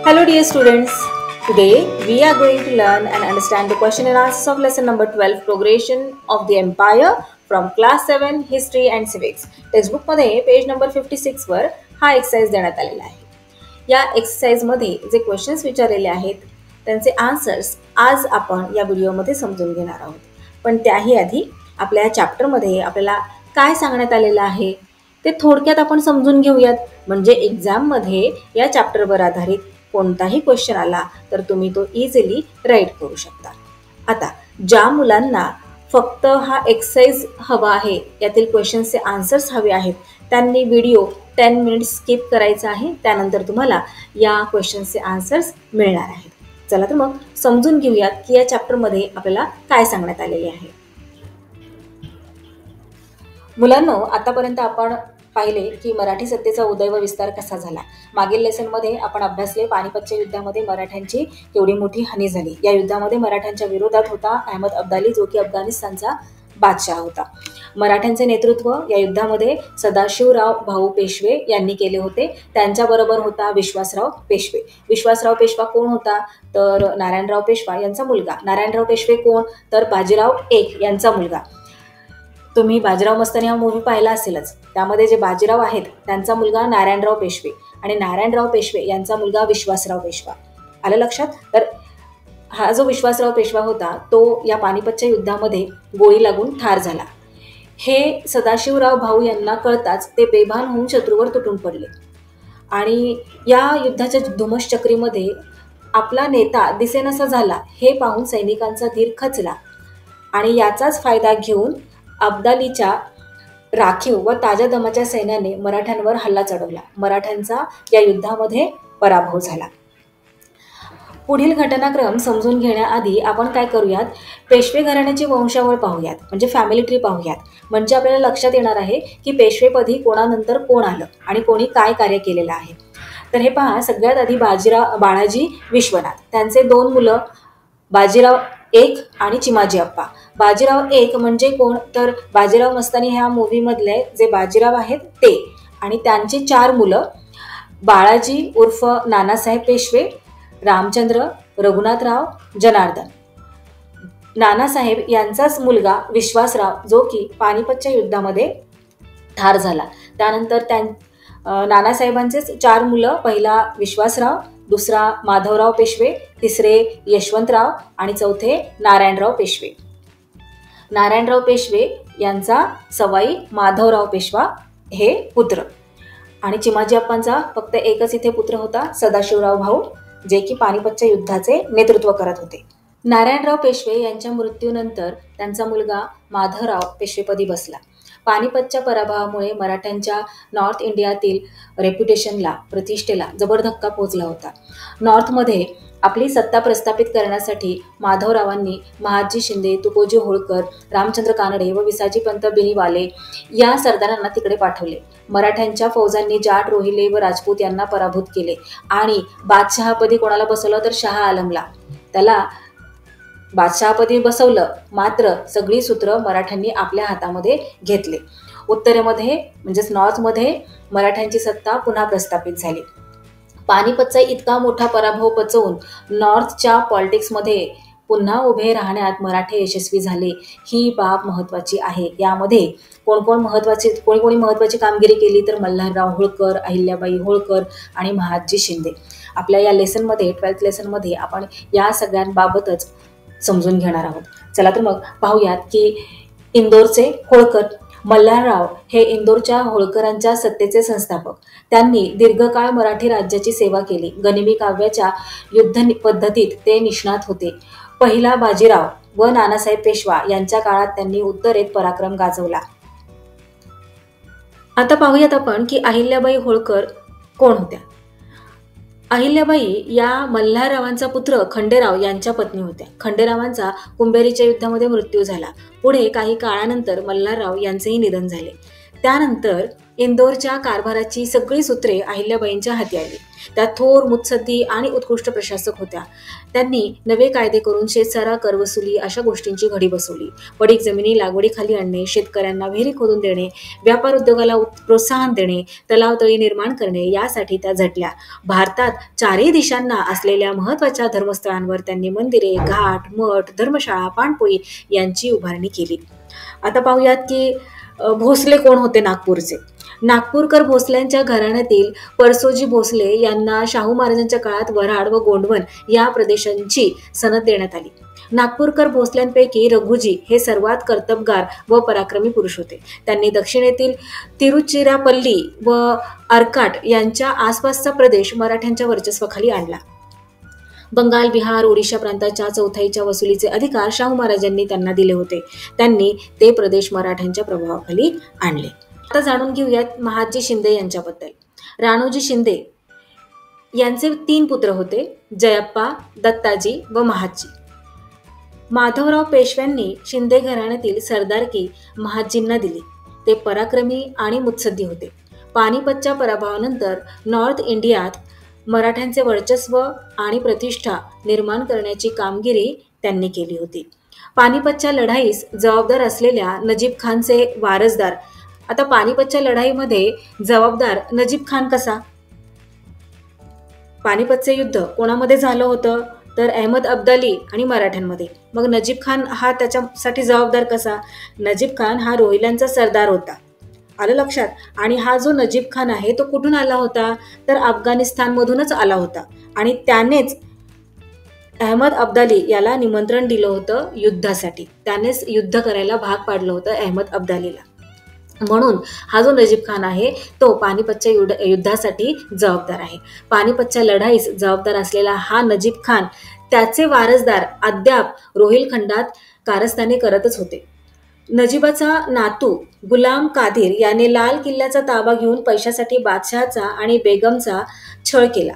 Hello dear students, today we are going to learn and understand the question and answers of lesson number 12 Progression of the Empire from class 7 History and Civics. Textbook मध्ये page number 56 वर हा exercise देण्यात आलेला आहे. या exercise मध्ये जे questions विचारलेले आहेत त्यांचे आन्सर्स आज आपण या व्हिडिओमध्ये समजून घेणार आहोत. पण त्याही आधी आपल्या चॅप्टर मध्ये आपल्याला काय सांगण्यात आलेलं आहे ते थोडक्यात आपण समजून घेऊयात. म्हणजे एक्झाम मध्ये या चॅप्टरवर आधारित कोणताही क्वेश्चन आला तर तुम्ही तो इझिली राईट करू शकता. आता ज्या मुलांना फक्त हा एक्सरसाइज हवा आहे, यातील क्वेश्चन्सचे आन्सर्स हवे आहेत, त्यांनी व्हिडिओ 10 मिनिट्स स्किप करायचा आहे. त्यानंतर तुम्हाला या क्वेश्चन्सचे आन्सर्स मिळणार आहेत. चला तर मग समजून घेऊयात की या चॅप्टरमध्ये आपल्याला काय सांगण्यात आलेले आहे. मुलांनो, आतापर्यंत आपण पाहिले की मराठी सत्तेचा उदय व विस्तार कसा झाला. मागील लेसनमध्ये आपण अभ्यासले पानिपतच्या युद्धामध्ये मराठ्यांची केवढी मोठी हानी झाली. या युद्धामध्ये मराठ्यांच्या विरोधात होता अहमद अब्दाली, जो की अफगाणिस्तानचा बादशाह होता. मराठ्यांचे नेतृत्व या युद्धामध्ये सदाशिवराव भाऊ पेशवे यांनी केले होते. त्यांच्याबरोबर होता विश्वासराव पेशवे. विश्वासराव पेशवा कोण होता तर नारायणराव पेशवा यांचा मुलगा. नारायणराव पेशवे कोण तर बाजीराव एक यांचा मुलगा. तुम्ही बाजीराव मस्तानी हा मूवी पाहिला असेलच. त्यामध्ये जे बाजीराव आहेत त्यांचा मुलगा नारायणराव पेशवे आणि नारायणराव पेशवे यांचा मुलगा विश्वासराव पेशवा. आलं लक्षात? तर हा जो विश्वासराव पेशवा होता तो या पानिपतच्या युद्धामध्ये गोळी लागून ठार झाला. हे सदाशिवराव भाऊ यांना कळताच ते बेभान होऊन शत्रूवर तुटून पडले आणि या युद्धाच्या धुमश्चक्रीमध्ये आपला नेता दिसेनासा झाला. हे पाहून सैनिकांचा धीर खचला आणि याचाच फायदा घेऊन अब्दालीच्या राखीव व ताज्या दमाच्या सैन्याने मराठ्यांवर हल्ला चढवला. मराठ्यांचा या युद्धामध्ये पराभव झाला. पुढील घटनाक्रम समजून घेण्याआधी आपण काय करूयात, पेशवे घराण्याची वंशावळ पाहूयात, म्हणजे फॅमिली ट्री पाहूयात. म्हणजे आपल्याला लक्षात येणार आहे की पेशवेपदी कोणानंतर कोण आलं आणि कोणी काय कार्य केलेलं आहे. तर हे पहा, सगळ्यात आधी बाळाजी विश्वनाथ. त्यांचे 2 मुलं बाजीराव एक आणि चिमाजी अप्पा. बाजीराव एक म्हणजे कोण तर बाजीराव मस्तानी ह्या मूव्हीमधले जे बाजीराव आहेत ते, आणि त्यांची 4 मुलं बाळाजी उर्फ नानासाहेब पेशवे, रामचंद्र, रघुनाथराव, जनार्दन. नानासाहेब यांचाच मुलगा विश्वासराव, जो की पानिपतच्या युद्धामध्ये ठार झाला. त्यानंतर नानासाहेबांचेच 4 मुलं, पहिला विश्वासराव, दुसरा माधवराव पेशवे, तिसरे यशवंतराव आणि चौथे नारायणराव पेशवे. नारायणराव पेशवे यांचा सवाई माधवराव पेशवा हे पुत्र, आणि चिमाजी अप्पांचा फक्त एकच इथे पुत्र होता, सदाशिवराव भाऊ, जे की पानिपतच्या युद्धाचे नेतृत्व करत होते. नारायणराव पेशवे यांच्या मृत्यूनंतर त्यांचा मुलगा माधवराव पेशवेपदी बसला. पानिपतच्या पराभवामुळे मराठ्यांच्या नॉर्थ इंडियातील रेप्युटेशनला, प्रतिष्ठेला जबर धक्का पोहोचला होता. नॉर्थमध्ये आपली सत्ता प्रस्थापित करण्यासाठी माधवरावांनी महादजी शिंदे, तुकोजी होळकर, रामचंद्र कानडे व विसाजी पंत बिनीवाले या सरदारांना तिकडे पाठवले. मराठ्यांच्या फौजांनी जाट, रोहिले व राजपूत यांना पराभूत केले आणि बादशहापदी कोणाला बसवलं तर शाह आलमला. त्याला बादशहापदी बसवलं, मात्र सगळी सूत्र मराठ्यांनी आपल्या हातामध्ये घेतले. उत्तरेमध्ये म्हणजेच नॉर्थमध्ये मराठ्यांची सत्ता पुन्हा प्रस्थापित झाली. पानिपतचा इतका मोठा पराभव पचवून नॉर्थच्या पॉलिटिक्समध्ये पुन्हा उभे राहण्यात मराठे यशस्वी झाले. ही बाब महत्त्वाची आहे. यामध्ये कोणी महत्त्वाची कामगिरी केली तर मल्हारराव होळकर, अहिल्याबाई होळकर आणि महादजी शिंदे. आपल्या या लेसनमध्ये 12th लेसनमध्ये आपण या सगळ्यांबाबतच समजून घेणार आहोत. चला तर मग पाहूयात की इंदोरचे होळकर. मल्हारराव हे इंदोरच्या होळकरांच्या सत्तेचे संस्थापक. त्यांनी दीर्घकाळ मराठी राज्याची सेवा केली. गनिमी काव्याच्या युद्ध पद्धतीत ते निष्णात होते. पहिला बाजीराव व नानासाहेब पेशवा यांच्या काळात त्यांनी उत्तरेत पराक्रम गाजवला. आता पाहूयात आपण की अहिल्याबाई होळकर कोण होत्या. अहिल्याबाई या मल्हाररावांचा पुत्र खंडेराव यांच्या पत्नी होत्या. खंडेरावांचा कुंभेरीच्या युद्धामध्ये मृत्यू झाला. पुढे काही काळानंतर मल्हारराव यांचेही निधन झाले. त्यानंतर इंदोरच्या कारभाराची सगळी सूत्रे अहिल्याबाईंच्या हाती आली. त्या थोर मुत्सद्दी आणि उत्कृष्ट प्रशासक होत्या. त्यांनी नवे कायदे करून शेतसारा, करवसुली अशा गोष्टींची घडी बसवली. पडीक जमिनी लागवडीखाली आणणे, शेतकऱ्यांना विहिरी खोदून देणे, व्यापार उद्योगाला प्रोत्साहन देणे, तलावतळी निर्माण करणे यासाठी त्या झटल्या. भारतात चारही दिशांना असलेल्या महत्त्वाच्या धर्मस्थळांवर त्यांनी मंदिरे, घाट, मठ, धर्मशाळा, पाणपोई यांची उभारणी केली. आता पाहूयात की भोसले कोण होते नागपूरचे. नागपूरकर भोसल्यांच्या घराण्यातील परसोजी भोसले यांना शाहू महाराजांच्या काळात वऱ्हाड व गोंडवन या प्रदेशांची सनद देण्यात आली. नागपूरकर भोसल्यांपैकी रघुजी हे सर्वात कर्तबगार व पराक्रमी पुरुष होते. त्यांनी दक्षिणेतील तिरुचिरापल्ली व अर्काट यांच्या आसपासचा प्रदेश मराठ्यांच्या वर्चस्वाखाली आणला. बंगाल, बिहार, ओडिशा प्रांताच्या चौथाईच्या वसुलीचे अधिकार शाहू महाराजांनी त्यांना दिले होते. त्यांनी ते प्रदेश मराठ्यांच्या प्रभावाखाली आणले. आता जाणून घेऊयात महादजी शिंदे यांच्याबद्दल. राणोजी शिंदे यांचे 3 पुत्र होते, जयप्पा, दत्ताजी व महादजी. माधवराव पेशव्यांनी शिंदे घराण्यातील सरदारकी महादजींना दिली. ते पराक्रमी आणि मुत्सद्दी होते. पानिपतच्या पराभवानंतर नॉर्थ इंडियात मराठ्यांचे वर्चस्व आणि प्रतिष्ठा निर्माण करण्याची कामगिरी त्यांनी केली होती. पानिपतच्या लढाईस जबाबदार असलेल्या नजीब खानचे वारसदार. आता पानिपतच्या लढाईमध्ये जबाबदार नजीब खान कसा? पानिपतचे युद्ध कोणामध्ये झालं होतं? तर अहमद अब्दाली आणि मराठ्यांमध्ये. मग नजीब खान हा त्याच्यासाठी जबाबदार कसा? नजीब खान हा रोहिल्यांचा सरदार होता. आलं लक्षात? आणि हा जो नजीब खान आहे तो कुठून आला होता? तर अफगाणिस्तानमधूनच आला होता. आणि त्यानेच अहमद अब्दाली याला निमंत्रण दिलं होतं युद्धासाठी. त्यानेच युद्ध करायला भाग पाडलं होतं अहमद अब्दालीला. म्हणून हा जो नजीब खान आहे तो पानिपतच्या युद्धासाठी जबाबदार आहे. पानिपतच्या लढाईस जबाबदार असलेला हा नजीब खान त्याचे वारसदार अद्याप रोहिलखंडात कारस्थाने करतच होते. नजीबाचा नातू गुलाम कादिर याने लाल किल्ल्याचा ताबा घेऊन पैशासाठी बादशहाचा आणि बेगमचा छळ केला.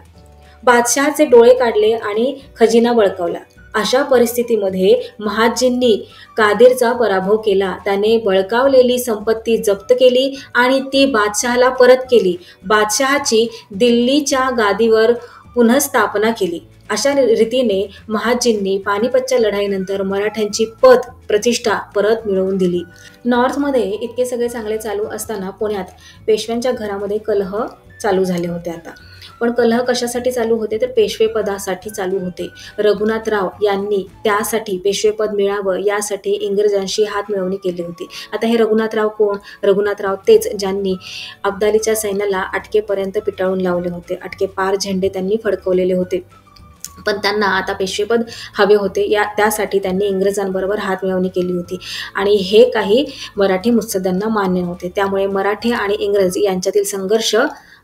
बादशहाचे डोळे काढले आणि खजिना बळकावला. अशा परिस्थितीमध्ये महादजींनी कादिरचा पराभव केला. त्याने बळकावलेली संपत्ती जप्त केली आणि ती बादशहाला परत केली. बादशहाची दिल्लीच्या गादीवर पुनःस्थापना केली. अशा रीतीने महादजींनी पानिपतच्या लढाईनंतर मराठ्यांची पत प्रतिष्ठा परत मिळवून दिली. नॉर्थमध्ये इतके सगळे चांगले चालू असताना पुण्यात पेशव्यांच्या घरामध्ये कलह चालू झाले होते. आता पण कलह कशासाठी चालू होते? तर पेशवेपदासाठी चालू होते. रघुनाथराव यांनी त्यासाठी पेशवेपद मिळावं यासाठी इंग्रजांशी हात मिळवणी केली होती. आता हे रघुनाथराव कोण? रघुनाथराव तेच ज्यांनी अब्दालीच्या सैन्याला अटकेपर्यंत पिटाळून लावले होते. अटके पार झेंडे त्यांनी फडकवलेले होते. पण त्यांना आता पेशवेपद हवे होते. त्यासाठी त्यांनी इंग्रजांबरोबर हात मिळवणी केली होती आणि हे काही मराठी मुत्सद्द्यांना मान्य नव्हते. त्यामुळे मराठी आणि इंग्रज यांच्यातील संघर्ष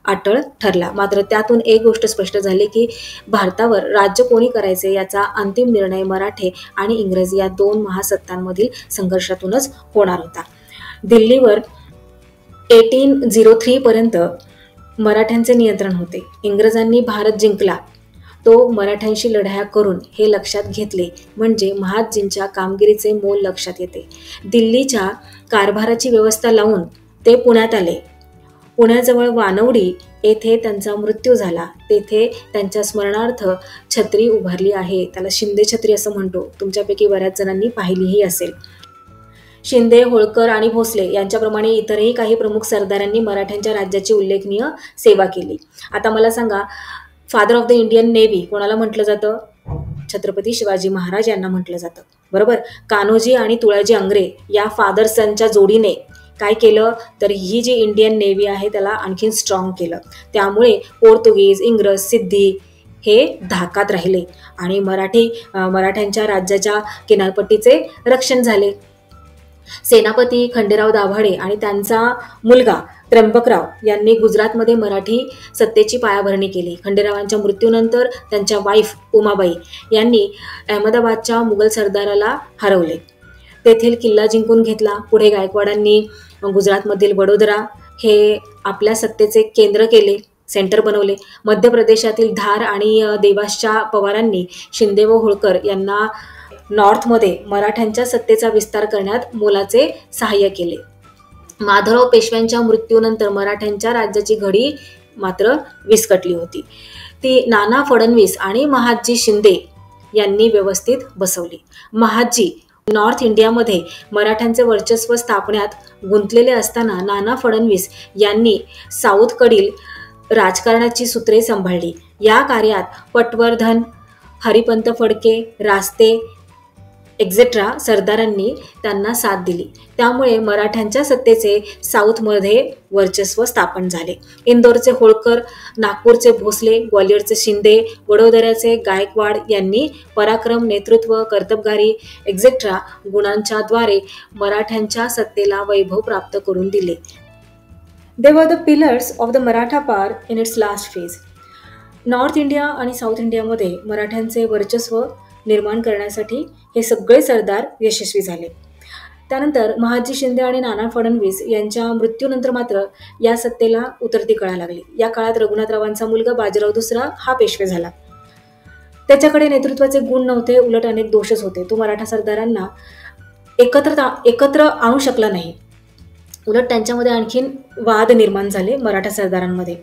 अटळ ठरला. मात्र त्यातून एक गोष्ट स्पष्ट झाली की भारतावर राज्य कोणी करायचे याचा अंतिम निर्णय मराठे आणि इंग्रज या 2 महासत्तांमधील संघर्षातूनच होणार होता. दिल्लीवर 1803 पर्यंत मराठ्यांचे नियंत्रण होते. इंग्रजांनी भारत जिंकला तो मराठ्यांशी लढाया करून हे लक्षात घेतले म्हणजे महादजींच्या कामगिरीचे मोल लक्षात येते. दिल्लीच्या कारभाराची व्यवस्था लावून ते पुण्यात आले. पुण्याजवळ वानवडी येथे त्यांचा मृत्यू झाला. तेथे त्यांच्या स्मरणार्थ छत्री उभारली आहे. त्याला शिंदे छत्री असं म्हणतो. तुमच्यापैकी बऱ्याच जणांनी पाहिलीही असेल. शिंदे, होळकर आणि भोसले यांच्याप्रमाणे इतरही काही प्रमुख सरदारांनी मराठ्यांच्या राज्याची उल्लेखनीय सेवा केली. आता मला सांगा, father of the Indian navy कोणाला म्हटलं जातं? छत्रपती शिवाजी महाराज यांना म्हटलं जातं. बरोबर. कान्होजी आणि तुळाजी अंग्रे या फादर सनच्या जोडीने काय केलं तर ही जी इंडियन नेव्ही आहे त्याला आणखीन स्ट्रॉंग केलं. त्यामुळे पोर्तुगीज, इंग्रज, सिद्धी हे धाकात राहिले आणि मराठ्यांच्या राज्याच्या किनारपट्टीचे रक्षण झाले. सेनापती खंडेराव दाभाडे आणि त्यांचा मुलगा त्र्यंबकराव यांनी गुजरातमध्ये मराठी सत्तेची पायाभरणी केली. खंडेरावांच्या मृत्यूनंतर त्यांच्या वाईफ उमाबाई यांनी अहमदाबादच्या मुघल सरदाराला हरवले. तेथील किल्ला जिंकून घेतला. पुढे गायकवाडांनी गुजरातमधील वडोदरा हे आपल्या सत्तेचे केंद्र केले, सेंटर बनवले. मध्य प्रदेशातील धार आणि देवासच्या पवारांनी शिंदे व होळकर यांना नॉर्थमध्ये मराठ्यांच्या सत्तेचा विस्तार करण्यात मोलाचे सहाय्य केले. माधवराव पेशव्यांच्या मृत्यूनंतर मराठ्यांच्या राज्याची घडी मात्र विस्कटली होती. ती नाना फडणवीस आणि महादजी शिंदे यांनी व्यवस्थित बसवली. महादजी नॉर्थ इंडियामध्ये मराठ्यांचे वर्चस्व स्थापण्यात गुंतलेले असताना नाना फडणवीस यांनी साऊथकडील राजकारणाची सूत्रे सांभाळली. या कार्यात पटवर्धन, हरिपंत फडके, रास्ते एक्झेट्रा सरदारांनी त्यांना साथ दिली. त्यामुळे मराठ्यांच्या सत्तेचे साऊथमध्ये वर्चस्व स्थापन झाले. इंदोरचे होळकर, नागपूरचे भोसले, ग्वाल्हेरचे शिंदे, वडोदऱ्याचे गायकवाड यांनी पराक्रम, नेतृत्व, कर्तबगारी एक्झेट्रा गुणांच्या द्वारे मराठ्यांच्या सत्तेला वैभव प्राप्त करून दिले. They were the pillars of the Maratha power in its last phase. North India आणि साऊथ इंडियामध्ये मराठ्यांचे वर्चस्व निर्माण करण्यासाठी हे सगळे सरदार यशस्वी झाले. त्यानंतर महादजी शिंदे आणि नाना फडणवीस यांच्या मृत्यूनंतर मात्र या सत्तेला उतरती कळा लागली. या काळात रघुनाथरावांचा मुलगा बाजीराव दुसरा हा पेशवे झाला. त्याच्याकडे नेतृत्वाचे गुण नव्हते, उलट अनेक दोषच होते. तो मराठा सरदारांना एकत्र आणू शकला नाही. उलट त्यांच्यामध्ये आणखीन वाद निर्माण झाले मराठा सरदारांमध्ये.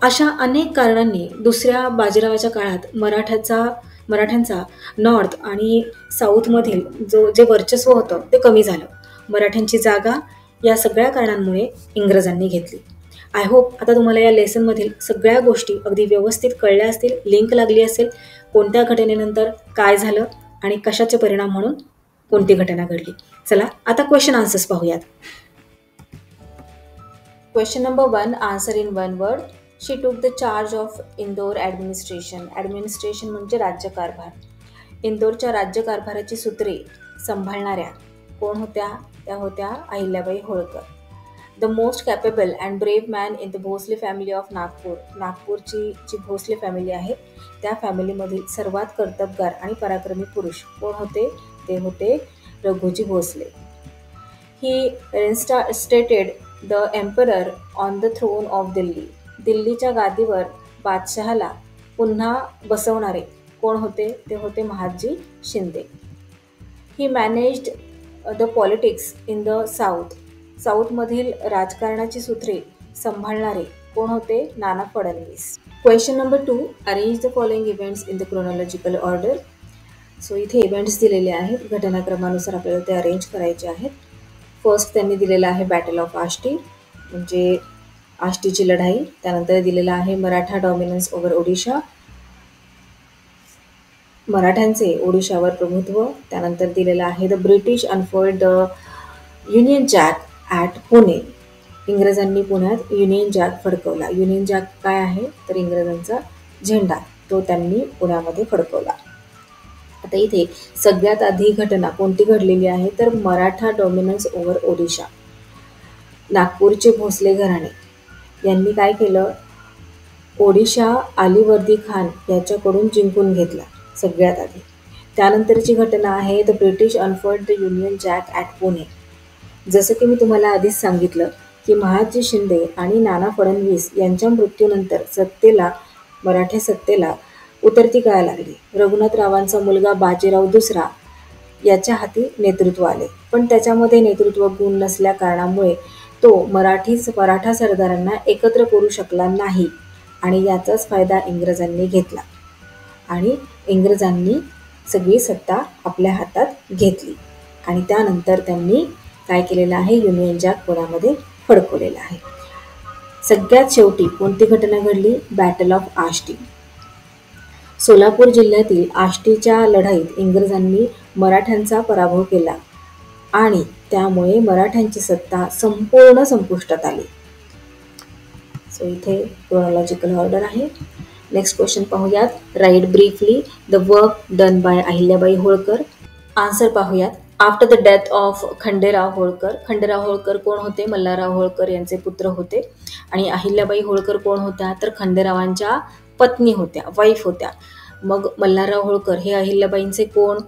अशा अनेक कारणांनी दुसऱ्या बाजीरावाच्या काळात मराठ्यांचा नॉर्थ आणि साऊथमधील जे वर्चस्व होतं ते कमी झालं. मराठ्यांची जागा या सगळ्या कारणांमुळे इंग्रजांनी घेतली. आय होप आता तुम्हाला या लेसनमधील सगळ्या गोष्टी अगदी व्यवस्थित कळल्या असतील, लिंक लागली असेल, कोणत्या घटनेनंतर काय झालं आणि कशाचे परिणाम म्हणून कोणती घटना घडली. चला आता क्वेश्चन आन्सर्स पाहूयात. Question number 1, answer in 1 word. She took the charge of Indore administration. Administration म्हणजे राज्यकारभार. इंदोरच्या राज्यकारभाराची सूत्रे सांभाळणाऱ्या कोण होत्या? त्या होत्या Ahilyabai Holkar. The most capable and brave man in the Bhosale family of Nagpur. नागपूरची जी भोसले फॅमिली आहे त्या फॅमिलीमधील सर्वात कर्तबगार आणि पराक्रमी पुरुष कोण होते? ते होते Raghuji Bhosale. He reinstated the emperor on the throne of Delhi. दिल्लीच्या गादीवर बादशहाला पुन्हा बसवणारे कोण होते? ते होते Mahadji Shinde. He managed the politics in the south. साऊथमधील राजकारणाची सूत्रे सांभाळणारे कोण होते? Nana Phadnavis. Question number 2, arrange the following events in the chronological order. So इथे इव्हेंट्स दिलेले आहेत, घटनाक्रमानुसार आपल्याला ते अरेंज करायचे आहेत. फर्स्ट त्यांनी दिलेलं आहे बॅटल ऑफ आष्टी, म्हणजे आष्टीची लढाई. त्यानंतर दिलेलं आहे मराठा डॉमिनन्स ओव्हर ओडिशा, मराठ्यांचे ओडिशावर प्रभुत्व. त्यानंतर दिलेलं आहे the British unfold the union jack at Pune. इंग्रजांनी पुण्यात युनियन जॅक फडकवला. युनियन जॅक काय आहे? तर इंग्रजांचा झेंडा, तो त्यांनी पुण्यामध्ये फडकवला. आता इथे सगळ्यात आधी घटना कोणती घडलेली आहे? तर मराठा डॉमिनन्स ओव्हर ओडिशा. नागपूरचे भोसले घराणे यांनी काय केलं? ओडिशा अलीवर्दी खान याच्याकडून जिंकून घेतला सगळ्यात आधी. त्यानंतरची घटना आहे the British unfold the union jack at Pune. जसं की मी तुम्हाला आधीच सांगितलं की महादजी शिंदे आणि नाना फडणवीस यांच्या मृत्यूनंतर मराठी सत्तेला उतरती कळा लागली. रघुनाथरावांचा मुलगा बाजीराव दुसरा याच्या हाती नेतृत्व आले, पण त्याच्यामध्ये नेतृत्व गुण नसल्या कारणामुळे तो मराठा सरदारांना एकत्र करू शकला नाही आणि याचाच फायदा इंग्रजांनी घेतला आणि इंग्रजांनी सगळी सत्ता आपल्या हातात घेतली. आणि त्यानंतर त्यांनी काय केलेलं आहे? युनियन जॅक पुण्यामध्ये फडकवलेला आहे. सगळ्यात शेवटी कोणती घटना घडली? Battle of Ashti. सोलापूर जिल्ह्यातील आष्टीच्या लढाईत इंग्रजांनी मराठ्यांचा पराभव केला आणि त्यामुळे मराठ्यांची सत्ता संपूर्ण संपुष्टात आली. सो इथे क्रोनॉलॉजिकल ऑर्डर आहे. नेक्स्ट क्वेश्चन पाहूयात. Write briefly the work done by Ahilyabai Holkar. Answer पाहूयात. After the death of Khanderao Holkar. Khanderao Holkar कोण होते? मल्हारराव होळकर यांचे पुत्र होते. आणि अहिल्याबाई होळकर कोण होत्या? तर खंडेरावांच्या पत्नी होत्या, वाईफ होत्या. मग मल्हारराव होळकर हे अहिल्याबाईंचे कोण?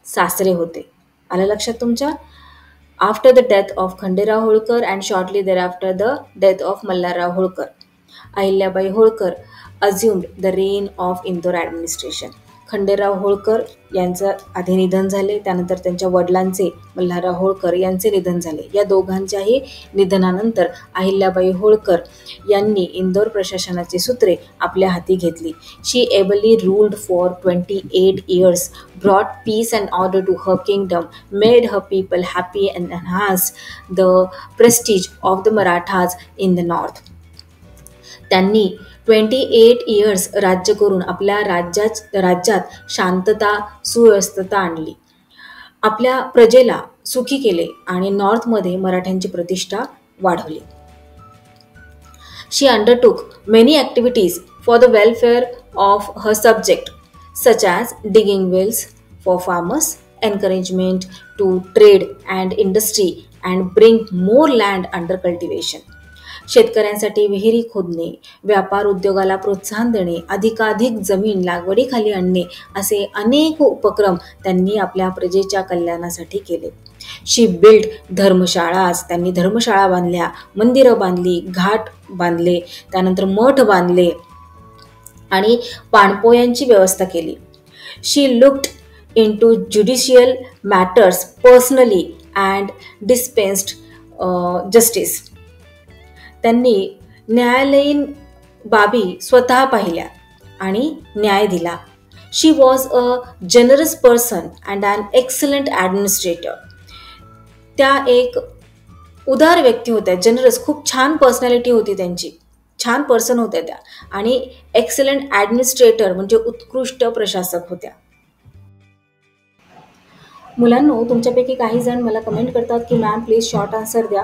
सासरे होते. आलं लक्षात तुमच्या? After the death of Khanderao Holkar and shortly thereafter the death of Malharrao Holkar, Ahilyabai Holkar assumed the reign of Indore administration. Khanderao Holkar यांचं आधी निधन झाले, त्यानंतर त्यांच्या वडिलांचे मल्हारराव होळकर यांचे निधन झाले. या दोघांच्याही निधनानंतर अहिल्याबाई होळकर यांनी इंदोर प्रशासनाची सूत्रे आपल्या हाती घेतली. She ably ruled for 28 years, brought peace and order to her kingdom, made her people happy and enhanced the prestige of the Marathas in the north. त्यांनी 28 years राज्य करून आपल्या राज्यात शांतता सुव्यवस्था आणली, आपल्या प्रजेला सुखी केले आणि नॉर्थमध्ये मराठ्यांची प्रतिष्ठा वाढवली. She undertook many activities for the welfare of her subject, such as digging wells for farmers, encouragement to trade and industry, and bring more land under cultivation. शेतकऱ्यांसाठी विहिरी खोदणे, व्यापार उद्योगाला प्रोत्साहन देणे, अधिकाधिक जमीन लागवडीखाली आणणे असे अनेक उपक्रम त्यांनी आपल्या प्रजेच्या कल्याणासाठी केले. शी बिल्ड धर्मशाळाच, त्यांनी धर्मशाळा बांधल्या, मंदिरं बांधली, घाट बांधले, त्यानंतर मठ बांधले आणि पाणपोयांची व्यवस्था केली. शी looked into judicial matters personally and dispensed justice. त्यांनी न्यायालयीन बाबी स्वतः पाहिल्या आणि न्याय दिला. She was a generous person and an excellent administrator. त्या एक उदार व्यक्ती होत्या, जनरस, खूप छान पर्सनॅलिटी होती त्यांची, छान पर्सन होत्या त्या, आणि एक्सलंट ॲडमिनिस्ट्रेटर म्हणजे उत्कृष्ट प्रशासक होत्या. मुलांनो, तुमच्यापैकी काही जण मला कमेंट करतात की मॅम प्लीज शॉर्ट आन्सर द्या,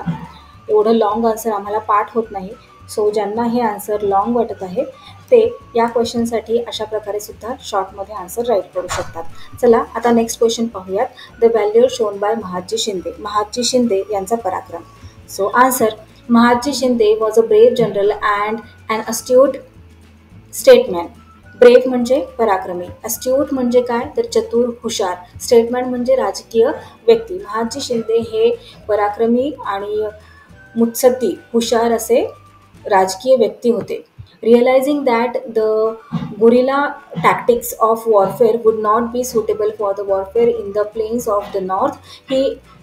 एवढं लॉंग आन्सर आम्हाला पाठ होत नाही. सो ज्यांना हे आन्सर लॉंग वाटत आहे ते या क्वेश्चनसाठी अशा प्रकारे सुद्धा शॉर्टमध्ये आन्सर राईट करू शकतात. चला आता नेक्स्ट क्वेश्चन पाहूयात. The value shown by Mahadji Shinde. Mahadji Shinde यांचा पराक्रम. So answer, Mahadji Shinde was a brave general and an astute statesman. Brave म्हणजे पराक्रमी, अस्ट्यूट म्हणजे काय तर चतुर, हुशार, स्टेटमॅन म्हणजे राजकीय व्यक्ती. महादजी शिंदे हे पराक्रमी आणि मुत्सद्दी, हुशार असे राजकीय व्यक्ती होते. Realizing that the guerrilla tactics of warfare would not be suitable for the warfare in the plains of the north, he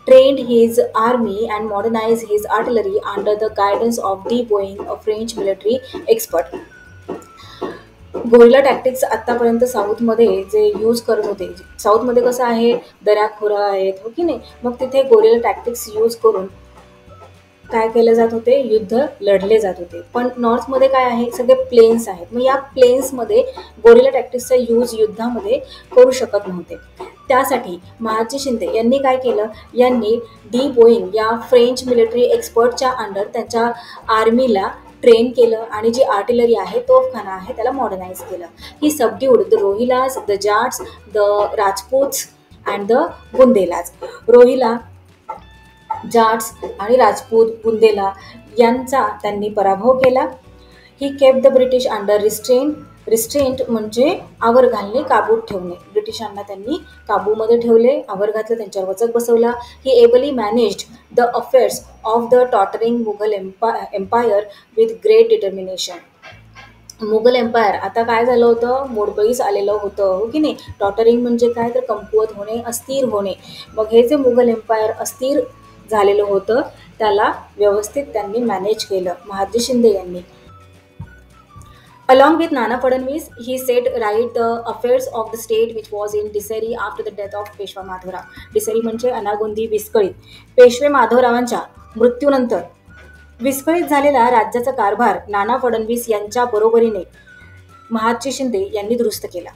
trained his army and modernized his artillery under the guidance of D. Boeing, a French military expert. Gorilla tactics आत्तापर्यंत साऊथमध्ये जे use करत होते, साऊथमध्ये कसं आहे, दऱ्या खोऱ्या आहेत, हो की नाही, मग तिथे गोरिला टॅक्टिक्स यूज करून काय केलं जात होते, युद्ध लढले जात होते. पण नॉर्थमध्ये काय आहे, सगळे प्लेन्स आहेत, मग या प्लेन्समध्ये गोरिला टॅक्टिक्सचा यूज युद्धामध्ये करू शकत नव्हते. त्यासाठी महादजी शिंदे यांनी काय केलं, यांनी डी बोईंग या फ्रेंच मिलिटरी एक्सपर्टच्या अंडर त्यांच्या आर्मीला ट्रेन केलं आणि जी आर्टिलरी आहे, तोफखाना आहे, त्याला मॉडर्नाइज केलं. He subdued the Rohillas, the Jats, the Rajputs and the Bundelas. Rohilla, Jats आणि राजपूत, बुंदेला यांचा त्यांनी पराभव केला. He kept the British under restraint. Restraint म्हणजे आवर घालणे, काबूत ठेवणे. ब्रिटिशांना त्यांनी काबूमध्ये ठेवले, आवर घातलं, त्यांच्यावर वचक बसवला. He ably managed the affairs of the tottering Mughal empire with great determination. Mughal empire आता काय झालं होतं, मोडकळीस आलेलं होतं, हो की नाही. टॉटरिंग म्हणजे काय तर कमकुवत होणे, अस्थिर होणे. मग हे जे मुघल एम्पायर अस्थिर झालेलं होतं त्याला व्यवस्थित त्यांनी मॅनेज केलं महादजी शिंदे यांनी. Along with Nana Fadnavis, he set right the affairs of the state which was in disarray after the death of Peshwa Madhavrao. डिसरी म्हणजे अनागोंदी, विस्कळीत. पेशवे माधवरावांच्या मृत्यूनंतर विस्कळीत झालेला राज्याचा कारभार नाना फडणवीस यांच्या बरोबरीने महादजी शिंदे यांनी दुरुस्त केला.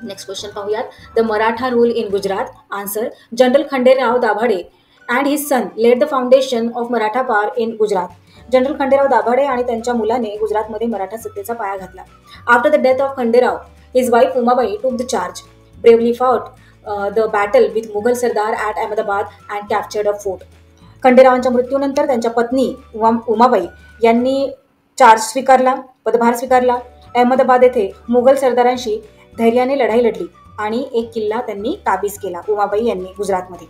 नेक्स्ट क्वेश्चन पाहूयात. The Maratha rule in Gujarat. Answer, general Khanderao Dabhade and his son laid the foundation of Maratha power in Gujarat. General Khanderao Dabhade आणि त्यांच्या मुलाने गुजरातमध्ये मराठा सत्तेचा पाया घातला. After the death of Khanderao, his wife Umabai took the charge, bravely fought the battle with Mughal Sardar at Ahmedabad and captured a fort. खंडेरावांच्या मृत्यूनंतर त्यांच्या पत्नी उमाबाई यांनी चार्ज स्वीकारला, पदभार स्वीकारला. अहमदाबाद येथे मुघल सरदारांशी धैर्याने लढाई लढली आणि एक किल्ला त्यांनी ताबीज केला, उमाबाई यांनी गुजरातमध्ये.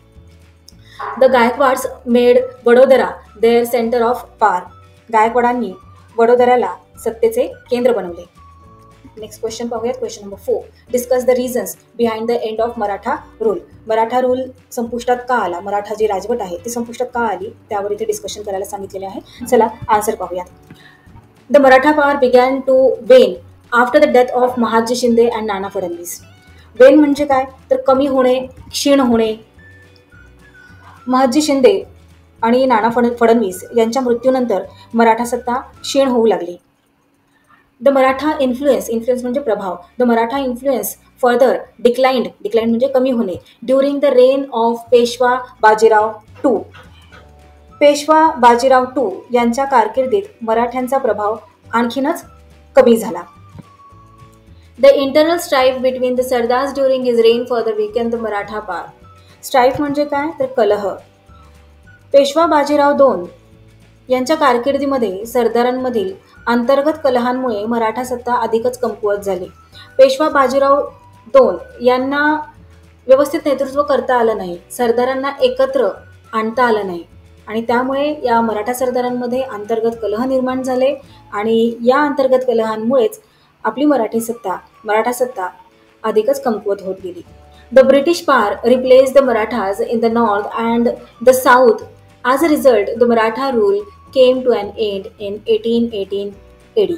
The Gaikwads made Vadodara their centre of power. गायकवाडांनी वडोदऱ्याला सत्तेचे केंद्र बनवले. नेक्स्ट क्वेश्चन पाहूयात. Question number 4. Discuss the reasons behind the end of Maratha rule. Maratha rule संपुष्टात का आला, मराठा जी राजवट आहे ती संपुष्टात का आली, त्यावर इथे डिस्कशन करायला सांगितलेले आहे. चला आन्सर पाहूयात. The Maratha power began to wane after the death of Mahadji Shinde and Nana Phadnavis. Wane म्हणजे काय, तर कमी होणे, क्षीण होणे. महादजी शिंदे आणि नाना फडणवीस यांच्या मृत्यूनंतर मराठा सत्ता क्षीण होऊ लागली. द मराठा इन्फ्लुएन्स म्हणजे प्रभाव. The Maratha influence further declined म्हणजे कमी होणे during the reign of Peshwa Bajirao two. Peshwa Bajirao two यांच्या कारकिर्दीत मराठ्यांचा प्रभाव आणखीनच कमी झाला. The internal strife between the sardars during his reign further weakened the Maratha power. Strife म्हणजे काय, तर कलह. पेशवा बाजीराव दोन यांच्या कारकिर्दीमध्ये सरदारांमधील अंतर्गत कलहांमुळे मराठा सत्ता अधिकच कमकुवत झाली. पेशवा बाजीराव दोन यांना व्यवस्थित नेतृत्व करता आलं नाही, सरदारांना एकत्र आणता आलं नाही आणि त्यामुळे या मराठा सरदारांमध्ये अंतर्गत कलह निर्माण झाले आणि या अंतर्गत कलहांमुळेच आपली मराठा सत्ता अधिकच कमकुवत होत गेली. The British power replaced the Marathas in the north and the south. As a result the Maratha rule came to an end in 1818 AD.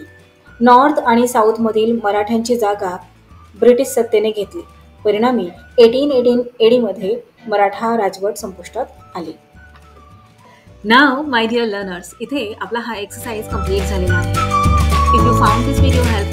North आणि साऊथमधील मराठ्यांची जागा ब्रिटिश सत्तेने घेतली. परिणामी 1818 AD मध्ये मराठा राजवट संपुष्टात आली. नाव माय डिअर लर्नर्स, इथे आपला हा एक्सरसाइज कंप्लीट झालेला आहे. If you found this video helpful